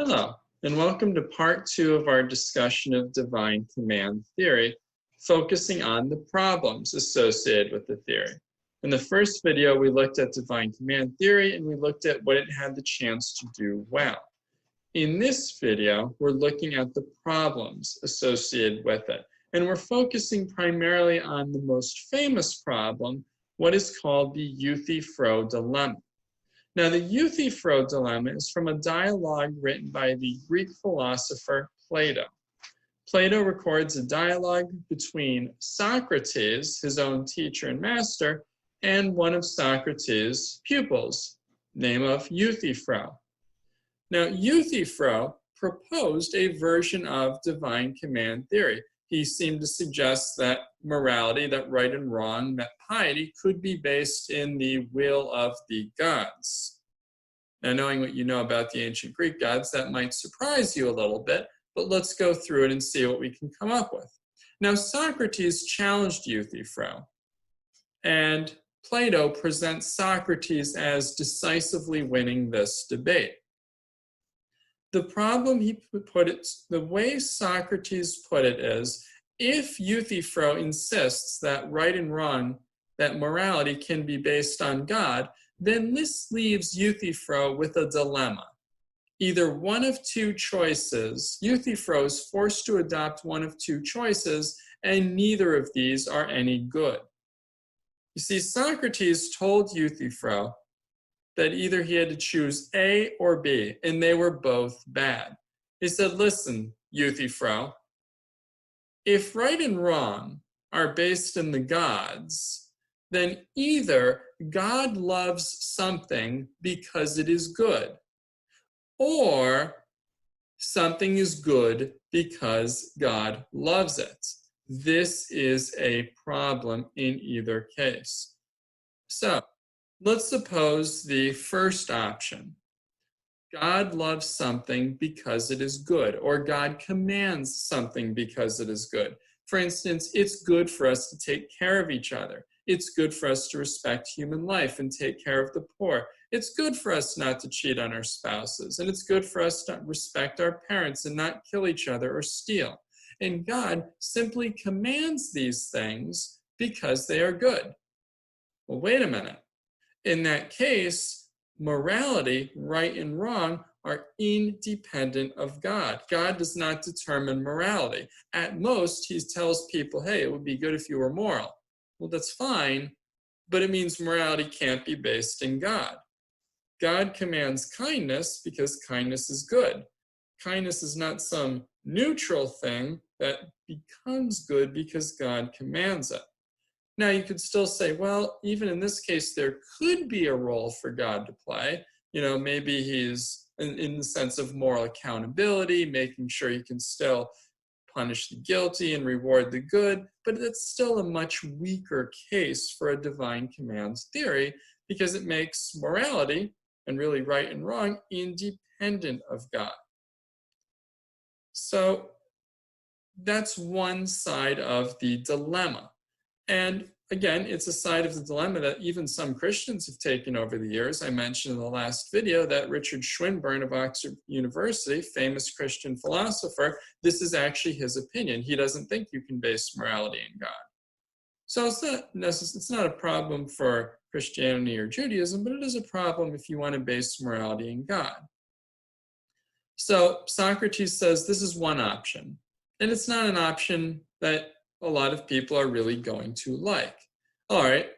Hello, and welcome to part 2 of our discussion of divine command theory, focusing on the problems associated with the theory. In the first video, we looked at divine command theory and we looked at what it had the chance to do well. In this video, we're looking at the problems associated with it, and we're focusing primarily on the most famous problem, what is called the Euthyphro Dilemma. Now, the Euthyphro Dilemma is from a dialogue written by the Greek philosopher Plato. Plato records a dialogue between Socrates, his own teacher and master, and one of Socrates' pupils, name of Euthyphro. Now, Euthyphro proposed a version of divine command theory. He seemed to suggest that morality, that right and wrong, that piety could be based in the will of the gods. Now, knowing what you know about the ancient Greek gods, that might surprise you a little bit, but let's go through it and see what we can come up with. Now, Socrates challenged Euthyphro, and Plato presents Socrates as decisively winning this debate. The problem he put it, the way Socrates put it is, if Euthyphro insists that right and wrong, that morality can be based on God, then this leaves Euthyphro with a dilemma. Either one of two choices, Euthyphro is forced to adopt one of two choices, and neither of these are any good. You see, Socrates told Euthyphro that either he had to choose A or B, and they were both bad. He said, listen, Euthyphro, if right and wrong are based in the gods, then either God loves something because it is good, or something is good because God loves it. This is a problem in either case. So, let's suppose the first option. God loves something because it is good, or God commands something because it is good. For instance, it's good for us to take care of each other. It's good for us to respect human life and take care of the poor. It's good for us not to cheat on our spouses, and it's good for us to respect our parents and not kill each other or steal. And God simply commands these things because they are good. Well, wait a minute. In that case, morality, right and wrong, are independent of God. God does not determine morality. At most, he tells people, hey, it would be good if you were moral. Well, that's fine, but it means morality can't be based in God. God commands kindness because kindness is good. Kindness is not some neutral thing that becomes good because God commands it. Now, you could still say, well, even in this case, there could be a role for God to play. You know, maybe he's in the sense of moral accountability, making sure he can still punish the guilty and reward the good, but it's still a much weaker case for a divine commands theory because it makes morality, and really right and wrong, independent of God. So that's one side of the dilemma. And again, it's a side of the dilemma that even some Christians have taken over the years. I mentioned in the last video that Richard Swinburne of Oxford University, famous Christian philosopher, this is actually his opinion. He doesn't think you can base morality in God. So it's not a problem for Christianity or Judaism, but it is a problem if you want to base morality in God. So Socrates says this is one option, and it's not an option that a lot of people are really going to like. All right,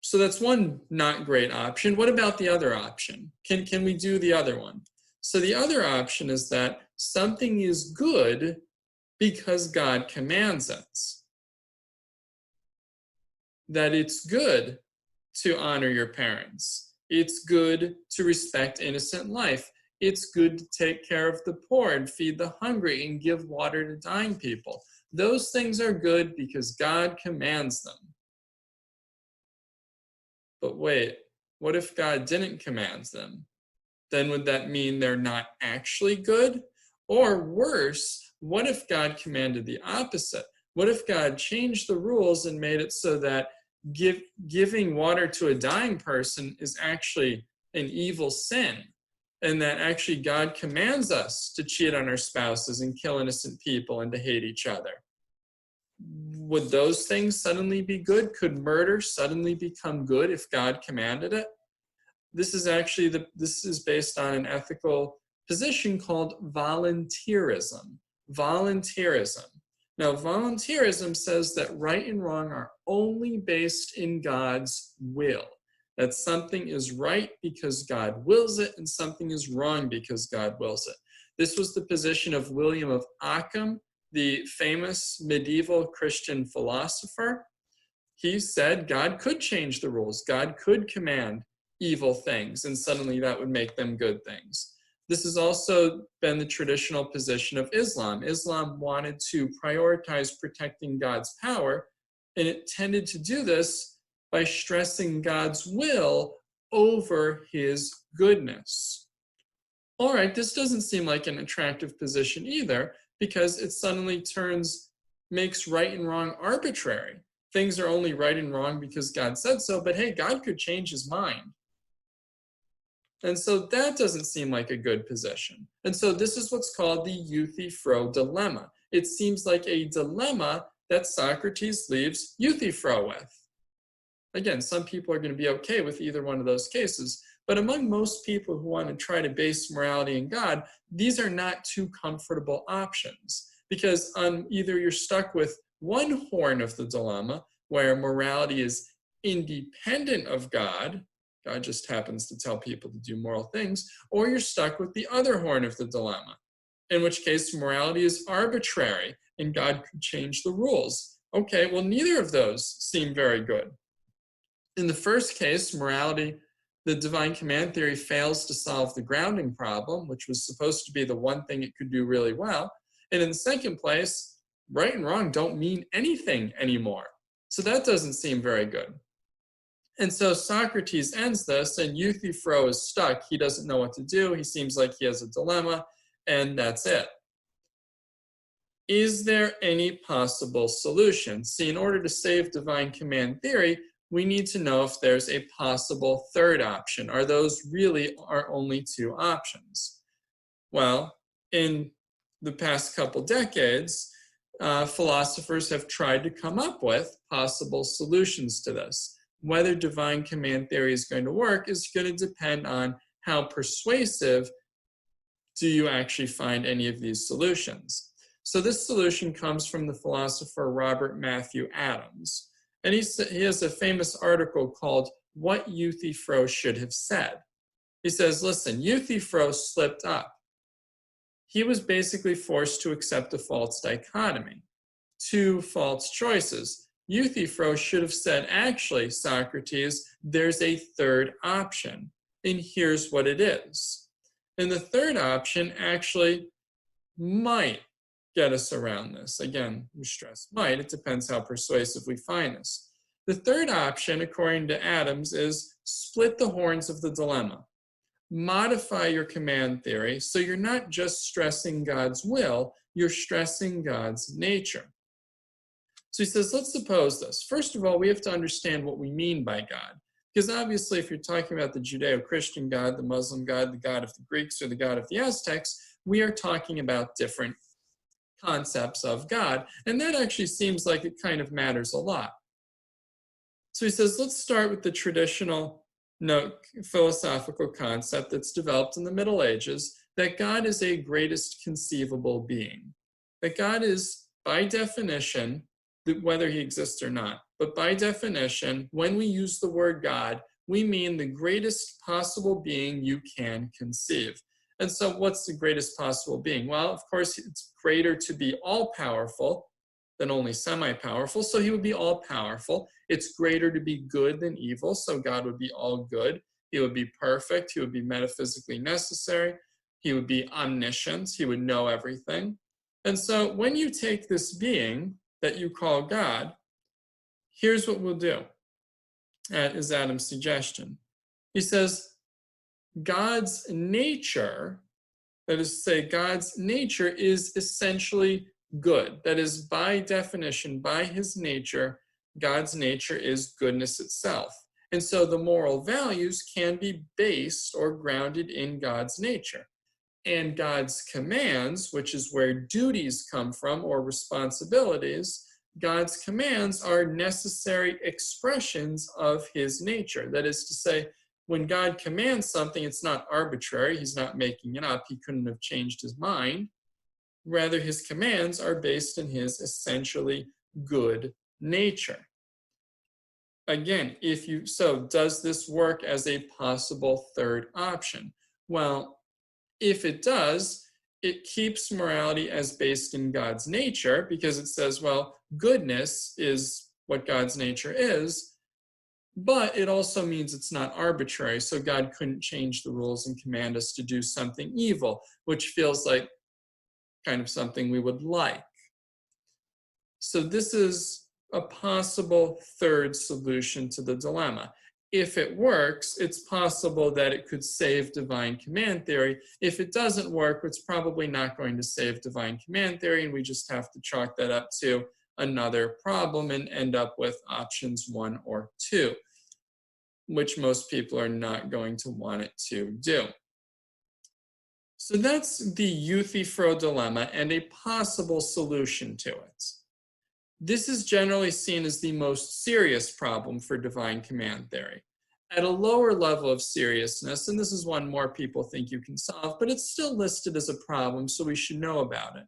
so that's one not great option. What about the other option? Can we do the other one? So the other option is that something is good because God commands it. That it's good to honor your parents. It's good to respect innocent life. It's good to take care of the poor and feed the hungry and give water to dying people. Those things are good because God commands them. But wait, what if God didn't command them? Then would that mean they're not actually good? Or worse, what if God commanded the opposite? What if God changed the rules and made it so that giving water to a dying person is actually an evil sin? and that actually God commands us to cheat on our spouses and kill innocent people and to hate each other. Would those things suddenly be good? Could murder suddenly become good if God commanded it? This is based on an ethical position called volunteerism. Volunteerism. Now, volunteerism says that right and wrong are only based in God's will. That something is right because God wills it, and something is wrong because God wills it. This was the position of William of Ockham, the famous medieval Christian philosopher. He said God could change the rules. God could command evil things, and suddenly that would make them good things. This has also been the traditional position of Islam. Islam wanted to prioritize protecting God's power, and it tended to do this by stressing God's will over his goodness. All right, this doesn't seem like an attractive position either, because it suddenly makes right and wrong arbitrary. Things are only right and wrong because God said so, but hey, God could change his mind. And so that doesn't seem like a good position. And so this is what's called the Euthyphro Dilemma. It seems like a dilemma that Socrates leaves Euthyphro with. Again, some people are going to be okay with either one of those cases, but among most people who want to try to base morality in God, these are not two comfortable options, because either you're stuck with one horn of the dilemma, where morality is independent of God, God just happens to tell people to do moral things, or you're stuck with the other horn of the dilemma, in which case morality is arbitrary and God could change the rules. Okay, well, neither of those seem very good. In the first case, morality, the divine command theory fails to solve the grounding problem, which was supposed to be the one thing it could do really well. And in the second place, right and wrong don't mean anything anymore. So that doesn't seem very good. And so Socrates ends this, and Euthyphro is stuck. He doesn't know what to do. He seems like he has a dilemma, and that's it. Is there any possible solution? See, in order to save divine command theory, we need to know if there's a possible third option. Are those really our only two options? Well, in the past couple decades, philosophers have tried to come up with possible solutions to this. Whether divine command theory is going to work is going to depend on how persuasive do you actually find any of these solutions. So this solution comes from the philosopher Robert Matthew Adams. And he has a famous article called What Euthyphro Should Have Said. He says, listen, Euthyphro slipped up. He was basically forced to accept a false dichotomy, two false choices. Euthyphro should have said, actually, Socrates, there's a third option, and here's what it is. And the third option actually might get us around this. Again, we stress might. It depends how persuasive we find this. The third option, according to Adams, is split the horns of the dilemma. Modify your command theory so you're not just stressing God's will, you're stressing God's nature. So he says, let's suppose this. First of all, we have to understand what we mean by God. Because obviously, if you're talking about the Judeo-Christian God, the Muslim God, the God of the Greeks, or the God of the Aztecs, we are talking about different concepts of God. And that actually seems like it kind of matters a lot. So he says, let's start with the traditional philosophical concept that's developed in the Middle Ages, that God is a greatest conceivable being. That God is, by definition, whether he exists or not, but by definition, when we use the word God, we mean the greatest possible being you can conceive. And so what's the greatest possible being? Well, of course, it's greater to be all-powerful than only semi-powerful, so he would be all-powerful. It's greater to be good than evil, so God would be all good. He would be perfect. He would be metaphysically necessary. He would be omniscient. He would know everything. And so when you take this being that you call God, here's what we'll do. That is Adam's suggestion. He says, God's nature, that is to say, God's nature is essentially good. That is, by definition, by his nature, God's nature is goodness itself. And so the moral values can be based or grounded in God's nature. And God's commands, which is where duties come from or responsibilities, God's commands are necessary expressions of his nature. That is to say, when God commands something, it's not arbitrary. He's not making it up. He couldn't have changed his mind. Rather, his commands are based in his essentially good nature. Again, does this work as a possible third option? Well, if it does, it keeps morality as based in God's nature because it says, well, goodness is what God's nature is, but it also means it's not arbitrary. So God couldn't change the rules and command us to do something evil, which feels like kind of something we would like. So this is a possible third solution to the dilemma. If it works, it's possible that it could save divine command theory. If it doesn't work, it's probably not going to save divine command theory, and we just have to chalk that up to another problem and end up with options 1 or 2, which most people are not going to want it to do. So that's the Euthyphro Dilemma and a possible solution to it. This is generally seen as the most serious problem for divine command theory. At a lower level of seriousness, and this is one more people think you can solve, but it's still listed as a problem, so we should know about it.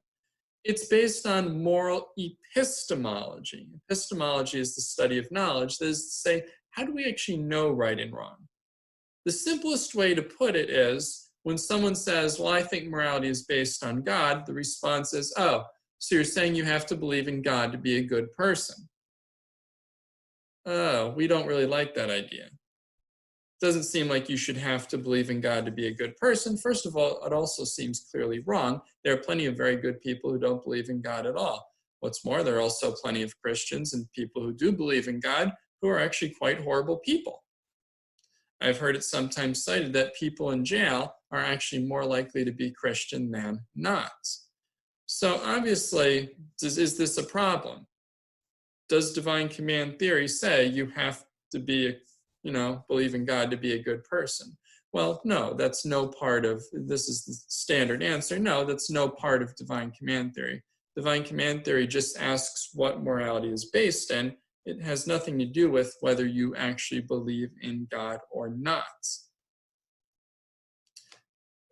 It's based on moral epistemology. Epistemology is the study of knowledge. That is to say, how do we actually know right and wrong? The simplest way to put it is, when someone says, well, I think morality is based on God, the response is, oh, so you're saying you have to believe in God to be a good person. Oh, we don't really like that idea. It doesn't seem like you should have to believe in God to be a good person. First of all, it also seems clearly wrong. There are plenty of very good people who don't believe in God at all. What's more, there are also plenty of Christians and people who do believe in God who are actually quite horrible people. I've heard it sometimes cited that people in jail are actually more likely to be Christian than not. So obviously, is this a problem? Does divine command theory say you have to be, believe in God to be a good person? Well, no, that's no part of, this is the standard answer. No, that's no part of divine command theory. Divine command theory just asks what morality is based in. It has nothing to do with whether you actually believe in God or not.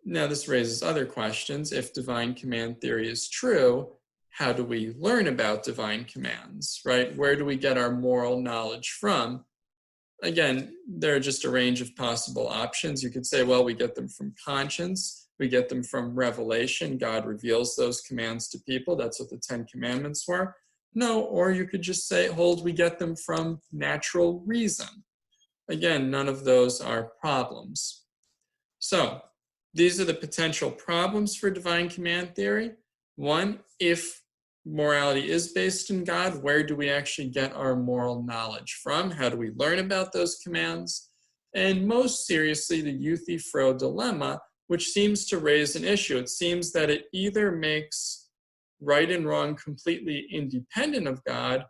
Now, this raises other questions. If divine command theory is true, how do we learn about divine commands, right? Where do we get our moral knowledge from? Again, there are just a range of possible options. You could say, well, we get them from conscience. We get them from revelation. God reveals those commands to people. That's what the 10 Commandments were. No, or you could just say, we get them from natural reason. Again, none of those are problems. So, these are the potential problems for divine command theory. 1, if morality is based in God, where do we actually get our moral knowledge from? How do we learn about those commands? And most seriously, the Euthyphro Dilemma, which seems to raise an issue. It seems that it either makes right and wrong completely independent of God,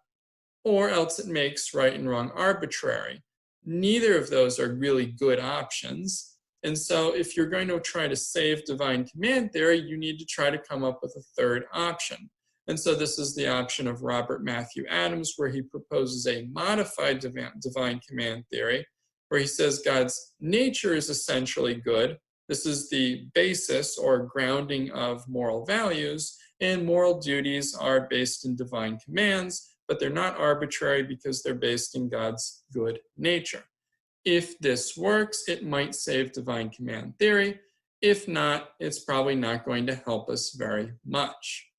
or else it makes right and wrong arbitrary. Neither of those are really good options. And so if you're going to try to save divine command theory, you need to try to come up with a third option. And so this is the option of Robert Matthew Adams, where he proposes a modified divine command theory, where he says God's nature is essentially good. This is the basis or grounding of moral values, and moral duties are based in divine commands, but they're not arbitrary because they're based in God's good nature. If this works, it might save divine command theory. If not, it's probably not going to help us very much.